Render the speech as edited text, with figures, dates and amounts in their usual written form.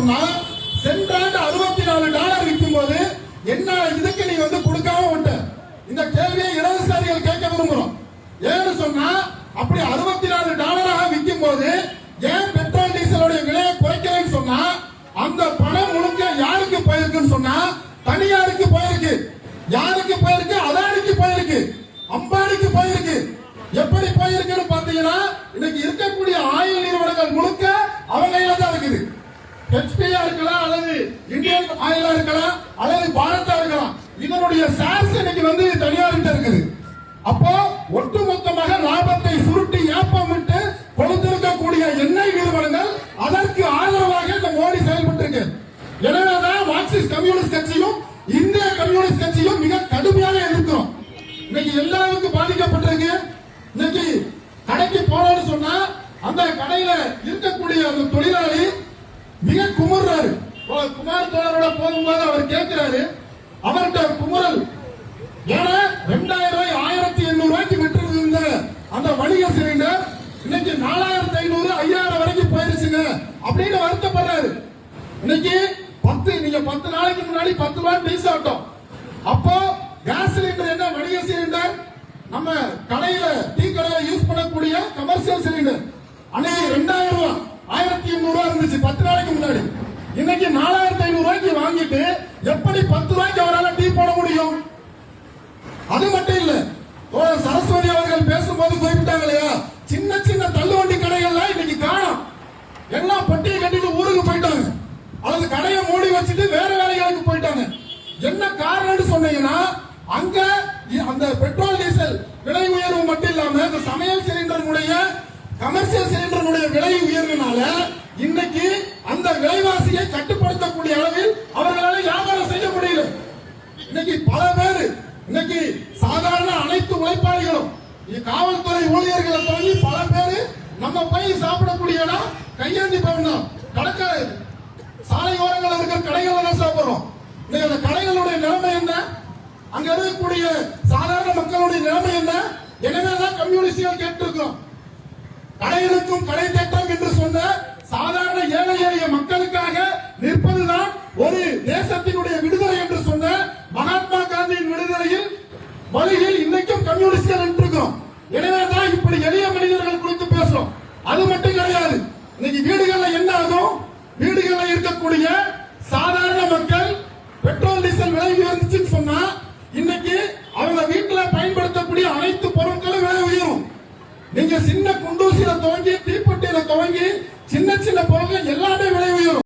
சொன்னா சென்ற ஆண்டு $64 விற்கும் போது என்ன இதுக்கு நீ கொடுக்காம விட்ட? இந்த கேள்வியை இடதுசாரிகள் கேட்க விரும்புறோம். ஏன்னு சொன்னா அப்படி $64 விற்கும் போது ஏன் பெட்ரோல் டீசலுடைய விலையை குறைக்கிறேன்னு சொன்னா அந்த பணம் முழுக்க யாருக்கு போயிருக்குன்னு சொன்னா தனியாருக்கு போயிருக்கு. யாருக்கு போயிருக்கு? அதானிக்கு போயிருக்கு, அம்பானிக்கு போயிருக்கு. எப்படி போயிருக்குன்னு பாத்தீங்கன்னா இன்னைக்கு இருக்கக்கூடிய ஆயில் நிறுவனங்கள் முழுக்க அவங்க கையில தான் இருக்குது. ஹெச்பியா இருக்கலாம், அல்லது இந்தியன் ஆயிலா இருக்கலாம், அல்லது பாரதா இருக்கலாம். இதனுடைய ஷேர்ஸ் இன்னைக்கு தனியார்கிட்ட இருக்குது. அப்போ ஒட்டுமொத்தமாக லாபத்தை சுருட்டி ஏப்பமிட்டு கொடுத்திருக்கக்கூடிய எண்ணெய் நிறுவனங்கள் அதற்கு ஆதரவாக இந்த மோடி செயல்பட்டு இருக்கு. எனவேதான் மார்க்சிஸ்ட் கம்யூனிஸ்ட் கட்சியும் இந்திய கம்யூனிஸ்ட் கட்சியும் மிக கடுமையாக எதிர்க்கிறோம். இன்னைக்கு எல்லாருக்கும் பாதிக்கப்பட்டிருக்கு. இன்னைக்கு கடைக்கு போறோம்னு சொன்னா அந்த கடையில இருக்கக்கூடிய அந்த தொழிலாளி மிக குமுறாரு. குமார் தோழரோட போகும்போது அவர் கேட்கிறாரு, அவர்கிட்ட குமுறல். ஏன்னா 2000 1800 விட்டு இருந்த அந்த வணிக சிலிண்டர் இன்னைக்கு 4500 5000 வரைக்கும் போயிருச்சுங்க அப்படின்னு வருத்தப்படுறாரு. இன்னைக்கு நீங்க 10 நாளைக்கு முன்னாடி 10 ரூபாய் டீசல் ஆட்டோம். அப்போ கேஸ் சிலிண்டர் என்ன? வணிக சிலிண்டர், நம்ம கடையில டீ கடையில யூஸ் பண்ணக்கூடிய கமர்ஷியல் சிலிண்டர் அன்னைக்கு 2000 ரூபாய் 1800 இருந்துச்சு 10 நாளைக்கு முன்னாடி. இன்னைக்கு 4500 வாங்கிட்டு எப்படி 10 ரூபாய்க்கு அவரால் டீ போட முடியும்? அது மட்டும் இல்ல, சரஸ்வதி அவர்கள் பேசும்போது குறிப்பிட்டாங்க இல்லையா, சின்ன சின்ன தள்ளுவண்டி கடைகள்லாம் இன்னைக்கு காணோம். எல்லாம் பொட்டியை கட்டிட்டு ஊருக்கு போயிட்டாங்க, அல்லது கடையை மூடி வச்சுட்டு வேற வேலைகளுக்கு போயிட்டாங்க. என்ன காரணம்னு சொன்னீங்கன்னா அங்க அந்த பெட்ரோல் டீசல் விலை உயர்வு மட்டும் இல்லாம இந்த சமையல் சிலிண்டருடைய கமர்ஷியல் சிலிண்டருடைய விலை உயர்வுனால இன்னைக்கு அந்த விலைவாசியை கட்டுப்படுத்தக்கூடிய அளவில் அவர்களால் வியாபாரம் செய்ய முடியல. இன்னைக்கு பல பேர், இன்னைக்கு சாதாரண அனைத்து உழைப்பாளிகளும், காவல்துறை ஊழியர்களை தொடங்கி பல பேர் நம்ம போய் சாப்பிடக்கூடிய இடம் கையேந்தி போகணும். கடற்கரை சாலை ஓரங்கள் இருக்கிற கடைகள் தான் சாப்பிடுறோம். இன்னைக்கு அந்த கடைகளுடைய நிலைமை என்ன? அங்க இருக்கக்கூடிய சாதாரண மக்களுடைய நிலைமை என்ன? எனவேதான் கம்யூனிஸ்டுகள் கேட்டிருக்கிறோம். கடைகளுக்கும் கடை திட்டம் என்று சொன்ன சாதாரண ஏழை எளிய மக்களுக்காக நிற்பதுதான் ஒரு தேசத்தினுடைய விடுதலை என்று சொன்ன மகாத்மா காந்தியின் விடுதலையில் வழியில் இன்னைக்கும் கம்யூனிஸ்டுகள் நின்றிருக்கிறோம். எனவேதான் இப்படி எளிய மனிதர்கள் குறித்து பேசுறோம். அது மட்டும் கிடையாது, இன்னைக்கு வீடுகள்ல என்ன ஆகும்? வீடுகளில் இருக்கக்கூடிய சாதாரண மக்கள் பெட்ரோல் டீசல் விலை உயர்ந்துச்சுன்னு சொன்னா இன்னைக்கு அவங்க வீட்டுல பயன்படுத்தக்கூடிய அனைத்து பொருட்களும் விலை உயரும். நீங்க சின்ன குண்டூசியில துவங்கி தீப்பெட்டியில துவங்கி சின்ன சின்ன பொருட்கள் எல்லாமே விலை உயரும்.